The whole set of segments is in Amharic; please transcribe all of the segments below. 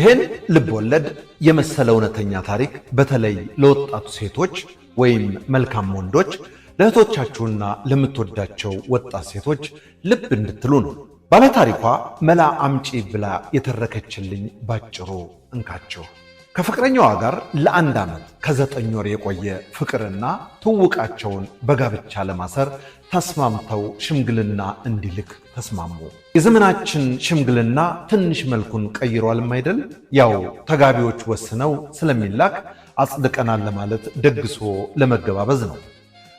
ይህን ልብ ወለድ የመሰለ እውነተኛ ታሪክ በተለይ ለወጣቱ ሴቶች ወይም መልካም ወንዶች ለእህቶቻችሁና ለምትወዳቸው ወጣት ሴቶች ልብ እንድትሉ ነው። ባለታሪኳ መላ አምጪ ብላ የተረከችልኝ ባጭሩ እንካቸው። ከፍቅረኛዋ ጋር ለ1 ዓመት ከ9 ወር የቆየ ፍቅርና ትውውቃቸውን በጋብቻ ለማሰር ተስማምተው ሽምግልና እንዲልክ ተስማሙ። የዘመናችን ሽምግልና ትንሽ መልኩን ቀይሯል አይደል? ያው ተጋቢዎች ወስነው ስለሚላክ አጽድቀናል ለማለት ደግሶ ለመገባበዝ ነው።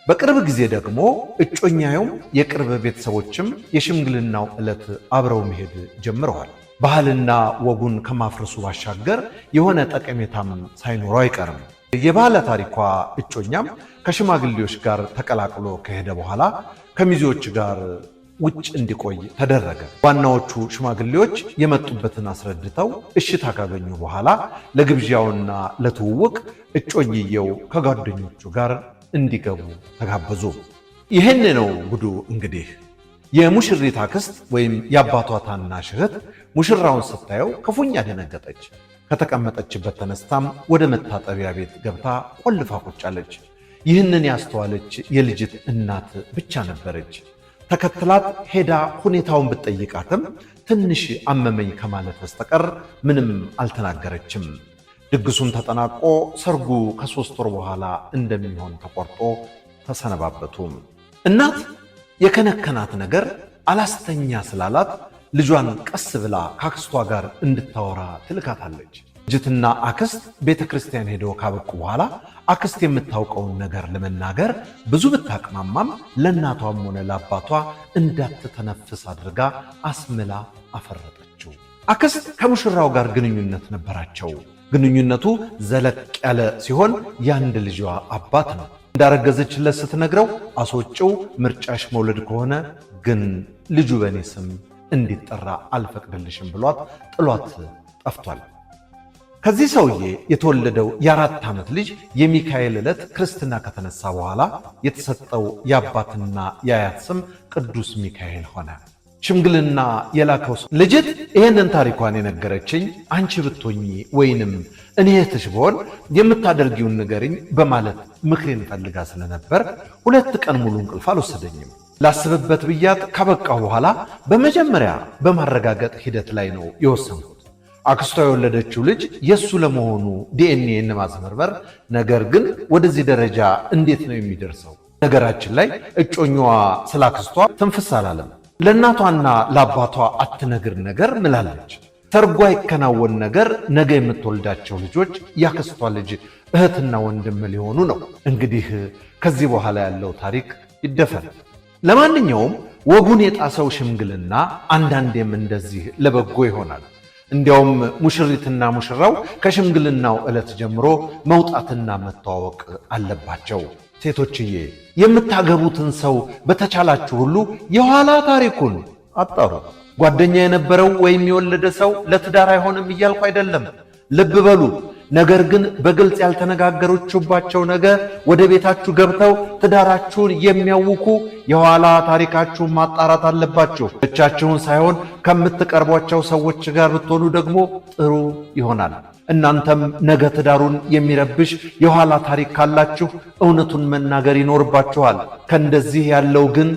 በቅርብ ጊዜ ደግሞ እጮኛዩም የቅርብ ቤተሰቦችም የሽምግልናው ዕለት አብረው መሄድ ጀምረዋል። ባህልና ወጉን ከማፍረሱ ባሻገር የሆነ ጠቀሜታም ሳይኖረው አይቀርም። የባለ ታሪኳ እጮኛም ከሽማግሌዎች ጋር ተቀላቅሎ ከሄደ በኋላ ከሚዜዎች ጋር ውጭ እንዲቆይ ተደረገ። ዋናዎቹ ሽማግሌዎች የመጡበትን አስረድተው እሽታ ካገኙ በኋላ ለግብዣውና ለትውውቅ እጮኝየው ከጓደኞቹ ጋር እንዲገቡ ተጋበዙ። ይህን ነው ጉዱ። እንግዲህ የሙሽሪት አክስት ወይም የአባቷ ታናሽ እህት ሙሽራውን ስታየው ክፉኛ ደነገጠች። ከተቀመጠችበት ተነስታም ወደ መታጠቢያ ቤት ገብታ ቆልፋ ቁጭ አለች። ይህንን ያስተዋለች የልጅት እናት ብቻ ነበረች። ተከትላት ሄዳ ሁኔታውን ብትጠይቃትም ትንሽ አመመኝ ከማለት በስተቀር ምንም አልተናገረችም። ድግሱም ተጠናቆ ሰርጉ ከ3 ወር በኋላ እንደሚሆን ተቆርጦ ተሰነባበቱ። እናት የከነከናት ነገር አላስተኛ ስላላት ልጇን ቀስ ብላ ከአክስቷ ጋር እንድታወራ ትልካታለች። ልጅትና አክስት ቤተ ክርስቲያን ሄደው ካበቁ በኋላ አክስት የምታውቀውን ነገር ለመናገር ብዙ ብታቅማማም ለእናቷም ሆነ ለአባቷ እንዳትተነፍስ አድርጋ አስምላ አፈረጠችው። አክስት ከሙሽራው ጋር ግንኙነት ነበራቸው። ግንኙነቱ ዘለቅ ያለ ሲሆን የአንድ ልጇ አባት ነው። እንዳረገዘችለት ስትነግረው አስወጪው፣ ምርጫሽ መውለድ ከሆነ ግን ልጁ በእኔ ስም እንዲጠራ አልፈቅድልሽም ብሏት ጥሏት ጠፍቷል። ከዚህ ሰውዬ የተወለደው የ4 ዓመት ልጅ የሚካኤል ዕለት ክርስትና ከተነሳ በኋላ የተሰጠው የአባትና የአያት ስም ቅዱስ ሚካኤል ሆነ። ሽምግልና የላከው ልጅት ይህንን ታሪኳን የነገረችኝ አንቺ ብትሆኚ ወይንም እኔ እህትሽ ብሆን የምታደርጊውን ንገሪኝ በማለት ምክሬን ፈልጋ ስለነበር 2 ቀን ሙሉ እንቅልፍ አልወሰደኝም። ላስብበት ብያት ካበቃሁ በኋላ በመጀመሪያ በማረጋገጥ ሂደት ላይ ነው የወሰንኩት። አክስቷ የወለደችው ልጅ የሱ ለመሆኑ ዲኤንኤ ማስመርመር፣ ነገር ግን ወደዚህ ደረጃ እንዴት ነው የሚደርሰው? ነገራችን ላይ እጮኛዋ ስለ አክስቷ ትንፍስ አላለም። ለእናቷና ለአባቷ አትነግር ነገር ምላለች። ሰርጓ ይከናወን ነገር ነገ የምትወልዳቸው ልጆች ያክስቷ ልጅ እህትና ወንድም ሊሆኑ ነው። እንግዲህ ከዚህ በኋላ ያለው ታሪክ ይደፈን። ለማንኛውም ወጉን የጣሰው ሽምግልና አንዳንዴም እንደዚህ ለበጎ ይሆናል። እንዲያውም ሙሽሪትና ሙሽራው ከሽምግልናው ዕለት ጀምሮ መውጣትና መተዋወቅ አለባቸው። ሴቶችዬ የምታገቡትን ሰው በተቻላችሁ ሁሉ የኋላ ታሪኩን አጣሩ። ጓደኛ የነበረው ወይም የወለደ ሰው ለትዳር አይሆንም እያልኩ አይደለም፣ ልብ በሉ። ነገር ግን በግልጽ ያልተነጋገራችሁባቸው ነገር ወደ ቤታችሁ ገብተው ትዳራችሁን የሚያውኩ የኋላ ታሪካችሁን ማጣራት አለባችሁ። ብቻችሁን ሳይሆን ከምትቀርቧቸው ሰዎች ጋር ብትሆኑ ደግሞ ጥሩ ይሆናል። እናንተም ነገ ትዳሩን የሚረብሽ የኋላ ታሪክ ካላችሁ እውነቱን መናገር ይኖርባችኋል። ከእንደዚህ ያለው ግን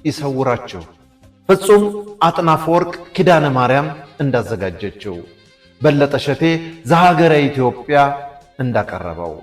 ይሰውራችሁ። ፍጹም አጥናፈ ወርቅ ኪዳነ ማርያም እንዳዘጋጀችው፣ በለጠ ሸቴ ዘሀገረ ኢትዮጵያ እንዳቀረበው